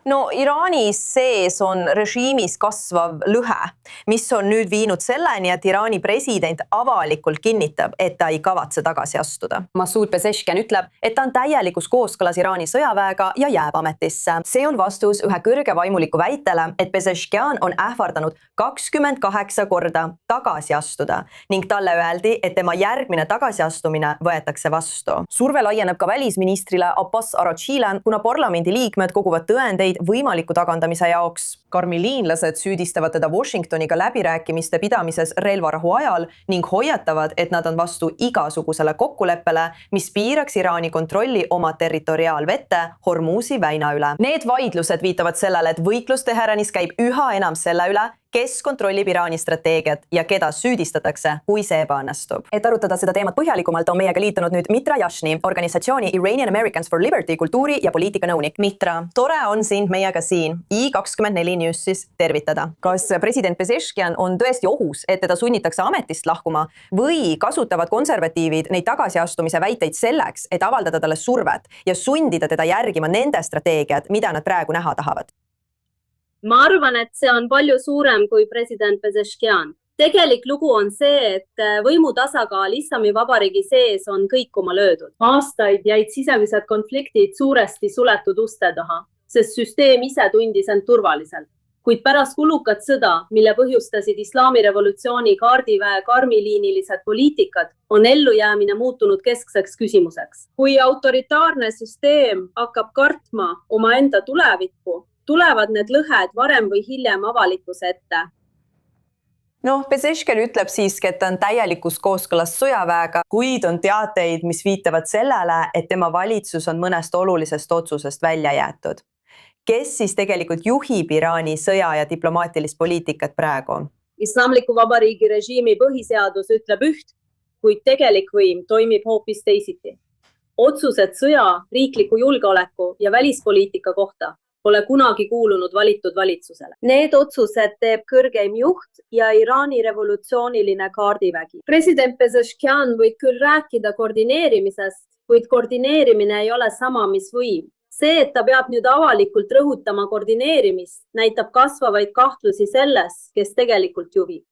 No Iraani sees on režiimis kasvav lõhe, mis on nüüd viinud selleni, et Iraani president avalikult kinnitab, et ta ei kavatse tagasi astuda. Masoud Pezeshkian ütleb, et ta on täielikus kooskõlas Iraani sõjaväega ja jääb ametisse. See on vastus ühe kõrge vaimuliku väitele, et Pezeshkian on ähvardanud 28 korda tagasi astuda ning talle öeldi, et tema järgmine tagasiastumine võetakse vastu. Surve laieneb ka välisministrile Abbas Arachile, kuna parlamendi liikmed koguvad tõendeid võimaliku tagandamise jaoks. Karmiliinlased süüdistavad teda Washingtoniga läbirääkimiste pidamises relvarahu ajal ning hoiatavad, et nad on vastu igasugusele kokkuleppele, mis piiraks Iraani kontrolli oma territoriaalvette Hormuzi väina üle. Need vaidlused viitavad sellele, et võitlus Teheranis käib üha enam selle üle, kes kontrollib Iraani strateegiat ja keda süüdistatakse, kui see ebaõnnestub. Et arutada seda teemat põhjalikumalt, on meiega liitunud nüüd Mitra Yashni, organisatsiooni Iranian Americans for Liberty kultuuri- ja poliitikanõunik. Mitra, tore on sind meiega siin I24 Newsis tervitada. Kas president Pezeshkian on tõesti ohus, et teda sunnitakse ametist lahkuma või kasutavad konservatiivid neid tagasiastumise väiteid selleks, et avaldada talle survet ja sundida teda järgima nende strateegiat, mida nad praegu näha tahavad? Ma arvan, et see on palju suurem kui president Pezeshkian. Tegelik lugu on see, et võimu tasakaal Islamivabariigi sees on kõikuma löödud. Aastaid jäid sisemised konfliktid suuresti suletud uste taha, sest süsteem ise tundis end turvaliselt. Kuid pärast kulukat sõda, mille põhjustasid islamirevolutsiooni kaardiväe karmiliinilised poliitikad, on ellujäämine muutunud keskseks küsimuseks. Kui autoritaarne süsteem hakkab kartma omaenda tulevikku, tulevad need lõhed varem või hiljem avalikkuse ette. Pezeshkian ütleb siiski, et ta on täielikus kooskõlas sõjaväega, kuid on teateid, mis viitavad sellele, et tema valitsus on mõnest olulisest otsusest välja jäetud. Kes siis tegelikult juhib Iraani sõja- ja diplomaatilist poliitikat praegu? Islamliku vabariigi režiimi põhiseadus ütleb üht, kuid tegelik võim toimib hoopis teisiti. Otsused sõja, riikliku julgeoleku ja välispoliitika kohta pole kunagi kuulunud valitud valitsusele. Need otsused teeb kõrgeim juht ja Iraani revolutsiooniline kaardivägi. President Pezeshkian võib küll rääkida koordineerimisest, kuid koordineerimine ei ole sama, mis võim. See, et ta peab nüüd avalikult rõhutama koordineerimist, näitab kasvavaid kahtlusi selles, kes tegelikult juhib.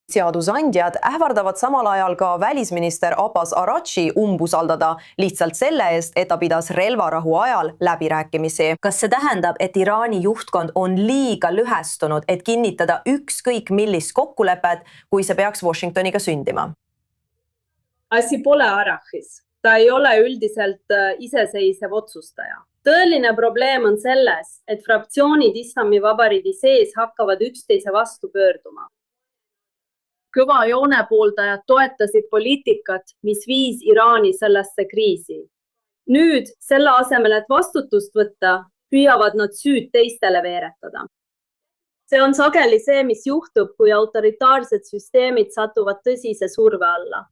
Seadusandjad ähvardavad samal ajal ka välisminister Abbas Arachi umbusaldada lihtsalt selle eest, et ta pidas relvarahu ajal läbirääkimisi. Kas see tähendab, et Iraani juhtkond on liiga lõhestunud, et kinnitada ükskõik millist kokkulepet, kui see peaks Washingtoniga sündima? Asi pole Arachis. Ta ei ole üldiselt iseseisev otsustaja. Tõeline probleem on selles, et fraktsioonid Islamivabariigi sees hakkavad üksteise vastu pöörduma. Kõva joone pooldajad toetasid poliitikat, mis viis Iraani sellesse kriisi. Nüüd, selle asemel, et vastutust võtta, püüavad nad süüd teistele veeretada. See on sageli see, mis juhtub, kui autoritaarsed süsteemid satuvad tõsise surve alla.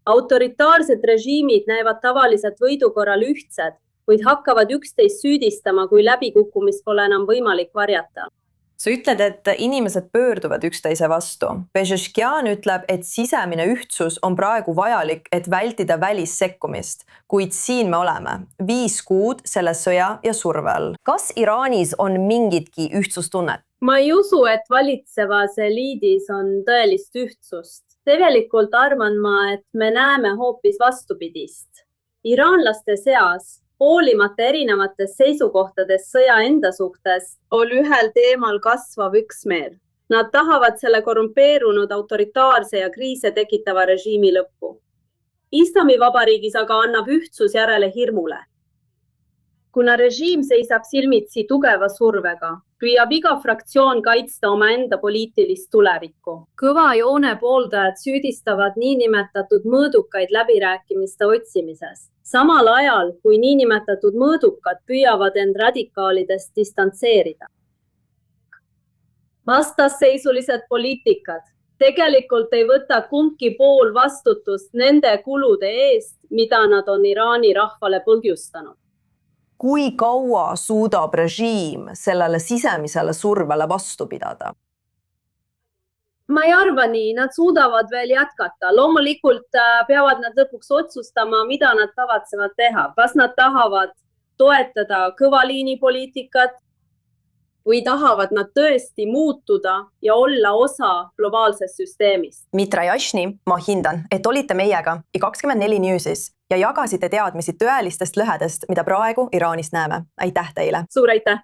Autoritaarsed režiimid näevad tavaliselt võidu korral ühtsed, kuid hakkavad üksteist süüdistama, kui läbikukkumist pole enam võimalik varjata. Sa ütled, et inimesed pöörduvad üksteise vastu. Pezeshkian ütleb, et sisemine ühtsus on praegu vajalik, et vältida välissekkumist, kuid siin me oleme 5 kuud selle sõja ja surve all. Kas Iraanis on mingitki ühtsustunnet? Ma ei usu, et valitsevas eliidis on tõelist ühtsust. Tegelikult arvan ma, et me näeme hoopis vastupidist. Iraanlaste seas, hoolimata erinevatest seisukohtadest sõja enda suhtes, on ühel teemal kasvav üksmeel. Nad tahavad selle korrumpeerunud autoritaarse ja kriise tekitava režiimi lõppu. Islamivabariigis aga annab ühtsus järele hirmule. Kuna režiim seisab silmitsi tugeva survega, püüab iga fraktsioon kaitsta omaenda poliitilist tulevikku. Kõva joone pooldajad süüdistavad niinimetatud mõõdukaid läbirääkimiste otsimises. Samal ajal, kui niinimetatud mõõdukad püüavad end radikaalidest distantseerida. Vastasseisulised poliitikad tegelikult ei võta kumbki pool vastutust nende kulude eest, mida nad on Iraani rahvale põhjustanud. Kui kaua suudab režiim sellele sisemisele survele vastu pidada? Ma ei arva nii, nad suudavad veel jätkata. Loomulikult peavad nad lõpuks otsustama, mida nad tavatsevad teha. Kas nad tahavad toetada kõva liini poliitikat või tahavad nad tõesti muutuda ja olla osa globaalsest süsteemist. Mitra Jašni, ma hindan, et olite meiega I24 Newsis ja jagasite teadmisi tõelistest lõhedest, mida praegu Iraanis näeme. Aitäh teile! Suur aitäh!